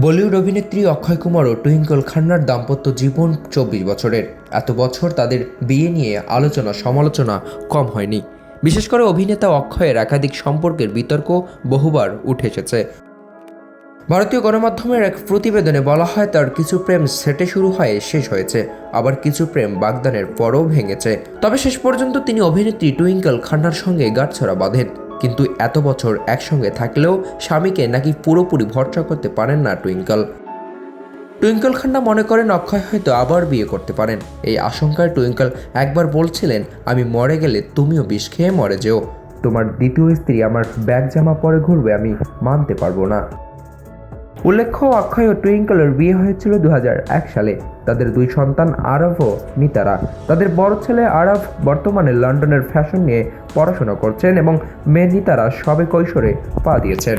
বলিউড অভিনেত্রী অক্ষয় কুমার ও টুইঙ্কল খান্নার দাম্পত্য জীবন ২৪ বছরের। এত বছর তাদের বিয়ে নিয়ে আলোচনা সমালোচনা কম হয়নি। বিশেষ করে অভিনেতা অক্ষয়ের একাধিক সম্পর্কের বিতর্ক বহুবার উঠে এসেছে। ভারতীয় গণমাধ্যমের এক প্রতিবেদনে বলা হয়, তার কিছু প্রেম সেটে শুরু হয়ে শেষ হয়েছে, আবার কিছু প্রেম বাগদানের পরও ভেঙেছে। তবে শেষ পর্যন্ত তিনি অভিনেত্রী টুইঙ্কল খান্নার সঙ্গে গাঁটছড়া বাঁধেন। কিন্তু এত বছর একসঙ্গে থাকলেও স্বামীকে নাকি পুরোপুরি ভরসা করতে পারেন না টুইঙ্কল। টুইঙ্কল খান্না মনে করেন অক্ষয় হয়তো আবার বিয়ে করতে পারেন। এই আশঙ্কায় টুইঙ্কল একবার বলছিলেন, আমি মরে গেলে তুমিও বিষ খেয়ে মরে যেও। তোমার দ্বিতীয় স্ত্রী আমার ব্যাগ জামা পরে ঘুরবে, আমি মানতে পারবো না। উল্লেখ্য, অক্ষয় ও টুইঙ্কলের বিয়ে হয়েছিল ২০০১ সালে। তাদের দুই সন্তান আরব ও নিতারা। তাদের বড় ছেলে আরব বর্তমানে লন্ডনের ফ্যাশন নিয়ে পড়াশোনা করছেন এবং মেয়ে নিতারা সবে কৈশোরে পা দিয়েছেন।